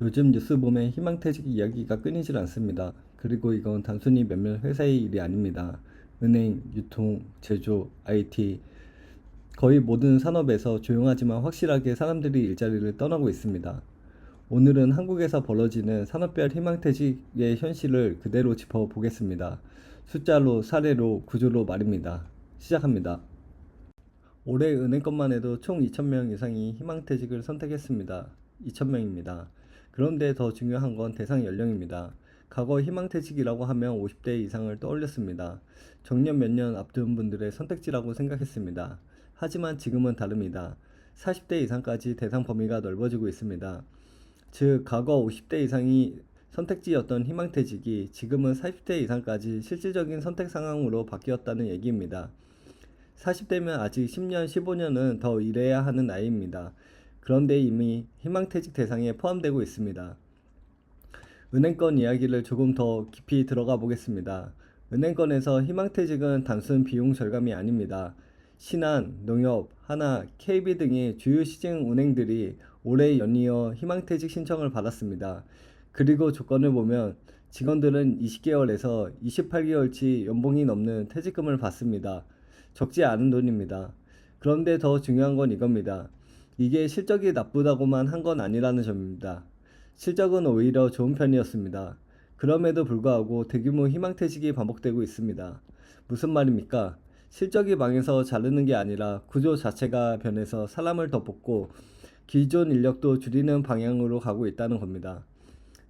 요즘 뉴스 보면 희망퇴직 이야기가 끊이질 않습니다. 그리고 이건 단순히 몇몇 회사의 일이 아닙니다. 은행, 유통, 제조, IT, 거의 모든 산업에서 조용하지만 확실하게 사람들이 일자리를 떠나고 있습니다. 오늘은 한국에서 벌어지는 산업별 희망퇴직의 현실을 그대로 짚어보겠습니다. 숫자로, 사례로, 구조로 말입니다. 시작합니다. 올해 은행권만 해도 총 2,000명 이상이 희망퇴직을 선택했습니다. 2,000명입니다. 그런데 더 중요한 건 대상 연령입니다. 과거 희망퇴직이라고 하면 50대 이상을 떠올렸습니다. 정년 몇 년 앞둔 분들의 선택지라고 생각했습니다. 하지만 지금은 다릅니다. 40대 이상까지 대상 범위가 넓어지고 있습니다. 즉, 과거 50대 이상이 선택지였던 희망퇴직이 지금은 40대 이상까지 실질적인 선택 상황으로 바뀌었다는 얘기입니다. 40대면 아직 10년, 15년은 더 일해야 하는 나이입니다. 그런데 이미 희망퇴직 대상에 포함되고 있습니다. 은행권 이야기를 조금 더 깊이 들어가 보겠습니다. 은행권에서 희망퇴직은 단순 비용 절감이 아닙니다. 신한, 농협, 하나, KB 등의 주요 시중 은행들이 올해 연이어 희망퇴직 신청을 받았습니다. 그리고 조건을 보면 직원들은 20개월에서 28개월치 연봉이 넘는 퇴직금을 받습니다. 적지 않은 돈입니다. 그런데 더 중요한 건 이겁니다. 이게 실적이 나쁘다고만 한 건 아니라는 점입니다. 실적은 오히려 좋은 편이었습니다. 그럼에도 불구하고 대규모 희망퇴직이 반복되고 있습니다. 무슨 말입니까? 실적이 망해서 자르는 게 아니라 구조 자체가 변해서 사람을 더 뽑고 기존 인력도 줄이는 방향으로 가고 있다는 겁니다.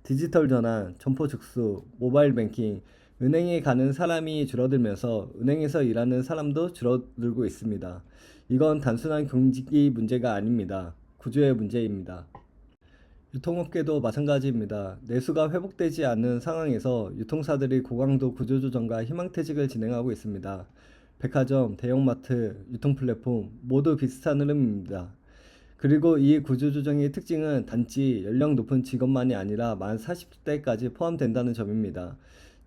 디지털 전환, 점포 축소, 모바일 뱅킹, 은행에 가는 사람이 줄어들면서 은행에서 일하는 사람도 줄어들고 있습니다. 이건 단순한 경기 문제가 아닙니다. 구조의 문제입니다. 유통업계도 마찬가지입니다. 내수가 회복되지 않는 상황에서 유통사들이 고강도 구조조정과 희망퇴직을 진행하고 있습니다. 백화점, 대형마트, 유통플랫폼 모두 비슷한 흐름입니다. 그리고 이 구조조정의 특징은 단지 연령 높은 직원만이 아니라 만 40대까지 포함된다는 점입니다.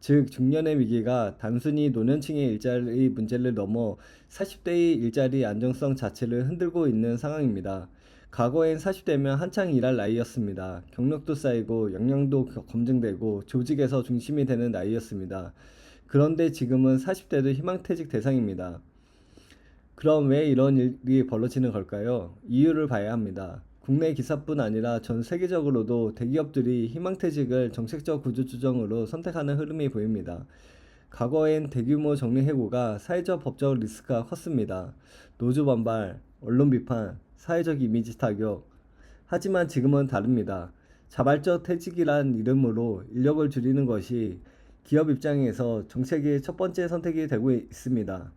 즉, 중년의 위기가 단순히 노년층의 일자리 문제를 넘어 40대의 일자리 안정성 자체를 흔들고 있는 상황입니다. 과거엔 40대면 한창 일할 나이였습니다. 경력도 쌓이고 역량도 검증되고 조직에서 중심이 되는 나이였습니다. 그런데 지금은 40대도 희망퇴직 대상입니다. 그럼 왜 이런 일이 벌어지는 걸까요? 이유를 봐야 합니다. 국내 기사뿐 아니라 전 세계적으로도 대기업들이 희망퇴직을 정책적 구조조정으로 선택하는 흐름이 보입니다. 과거엔 대규모 정리해고가 사회적 법적 리스크가 컸습니다. 노조 반발, 언론 비판, 사회적 이미지 타격. 하지만 지금은 다릅니다. 자발적 퇴직이란 이름으로 인력을 줄이는 것이 기업 입장에서 정책의 첫 번째 선택이 되고 있습니다.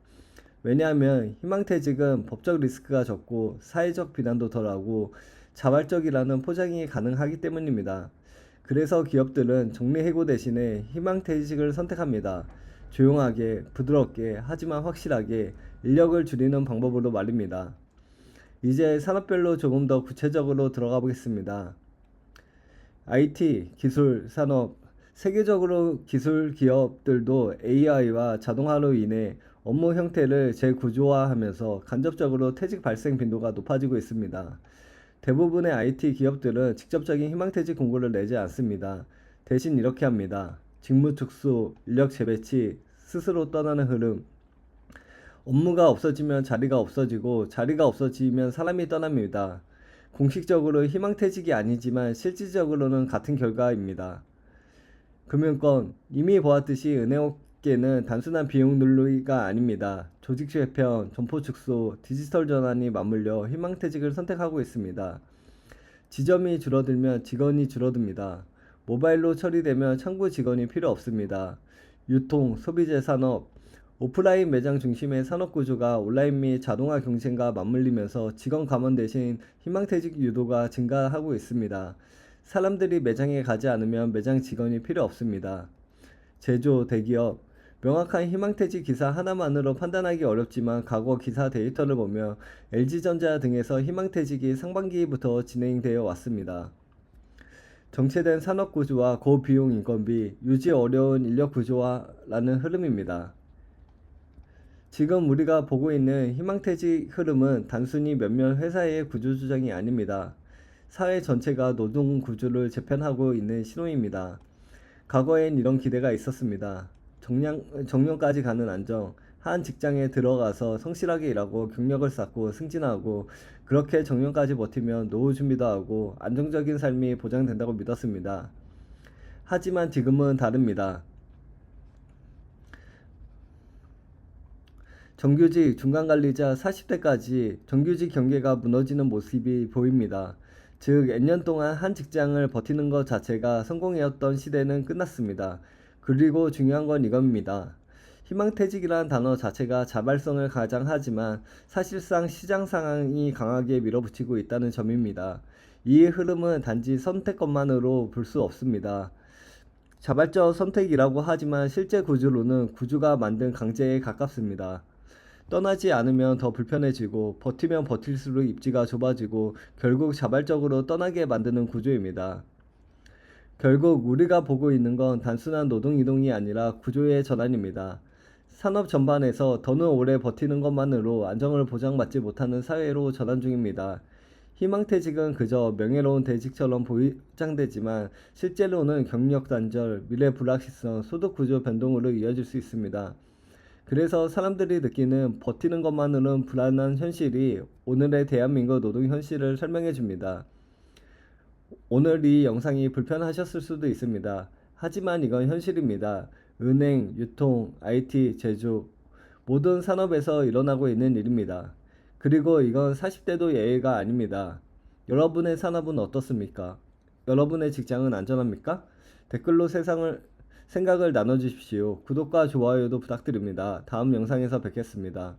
왜냐하면 희망퇴직은 법적 리스크가 적고 사회적 비난도 덜하고 자발적이라는 포장이 가능하기 때문입니다. 그래서 기업들은 정리해고 대신에 희망퇴직을 선택합니다. 조용하게, 부드럽게, 하지만 확실하게 인력을 줄이는 방법으로 말입니다. 이제 산업별로 조금 더 구체적으로 들어가 보겠습니다. IT, 기술, 산업, 세계적으로 기술 기업들도 AI와 자동화로 인해 업무 형태를 재구조화하면서 간접적으로 퇴직 발생 빈도가 높아지고 있습니다. 대부분의 IT 기업들은 직접적인 희망퇴직 공고를 내지 않습니다. 대신 이렇게 합니다. 직무 축소, 인력 재배치, 스스로 떠나는 흐름. 업무가 없어지면 자리가 없어지고 자리가 없어지면 사람이 떠납니다. 공식적으로 희망퇴직이 아니지만 실질적으로는 같은 결과입니다. 금융권, 이미 보았듯이 은행업계는 단순한 비용 눌리기가 아닙니다. 조직 재편, 점포 축소, 디지털 전환이 맞물려 희망퇴직을 선택하고 있습니다. 지점이 줄어들면 직원이 줄어듭니다. 모바일로 처리되면 창구 직원이 필요 없습니다. 유통, 소비재 산업, 오프라인 매장 중심의 산업 구조가 온라인 및 자동화 경쟁과 맞물리면서 직원 감원 대신 희망퇴직 유도가 증가하고 있습니다. 사람들이 매장에 가지 않으면 매장 직원이 필요 없습니다. 제조, 대기업, 명확한 희망퇴직 기사 하나만으로 판단하기 어렵지만 과거 기사 데이터를 보면 LG전자 등에서 희망퇴직이 상반기부터 진행되어 왔습니다. 정체된 산업 구조와 고비용 인건비, 유지 어려운 인력 구조화라는 흐름입니다. 지금 우리가 보고 있는 희망퇴직 흐름은 단순히 몇몇 회사의 구조조정이 아닙니다. 사회 전체가 노동 구조를 재편하고 있는 신호입니다. 과거엔 이런 기대가 있었습니다. 정년까지 가는 안정, 한 직장에 들어가서 성실하게 일하고 경력을 쌓고 승진하고 그렇게 정년까지 버티면 노후 준비도 하고 안정적인 삶이 보장된다고 믿었습니다. 하지만 지금은 다릅니다. 정규직, 중간관리자 40대까지 정규직 경계가 무너지는 모습이 보입니다. 즉, N년 동안 한 직장을 버티는 것 자체가 성공이었던 시대는 끝났습니다. 그리고 중요한 건 이겁니다. 희망퇴직이라는 단어 자체가 자발성을 가장하지만 사실상 시장 상황이 강하게 밀어붙이고 있다는 점입니다. 이 흐름은 단지 선택것만으로 볼 수 없습니다. 자발적 선택이라고 하지만 실제 구조로는 구조가 만든 강제에 가깝습니다. 떠나지 않으면 더 불편해지고 버티면 버틸수록 입지가 좁아지고 결국 자발적으로 떠나게 만드는 구조입니다. 결국 우리가 보고 있는 건 단순한 노동 이동이 아니라 구조의 전환입니다. 산업 전반에서 더는 오래 버티는 것만으로 안정을 보장받지 못하는 사회로 전환 중입니다. 희망퇴직은 그저 명예로운 퇴직처럼 보장되지만 실제로는 경력 단절, 미래 불확실성, 소득 구조 변동으로 이어질 수 있습니다. 그래서 사람들이 느끼는 버티는 것만으로는 불안한 현실이 오늘의 대한민국 노동 현실을 설명해 줍니다. 오늘 이 영상이 불편하셨을 수도 있습니다. 하지만 이건 현실입니다. 은행, 유통, IT, 제조, 모든 산업에서 일어나고 있는 일입니다. 그리고 이건 40대도 예외가 아닙니다. 여러분의 산업은 어떻습니까? 여러분의 직장은 안전합니까? 댓글로 생각을 나눠주십시오. 구독과 좋아요도 부탁드립니다. 다음 영상에서 뵙겠습니다.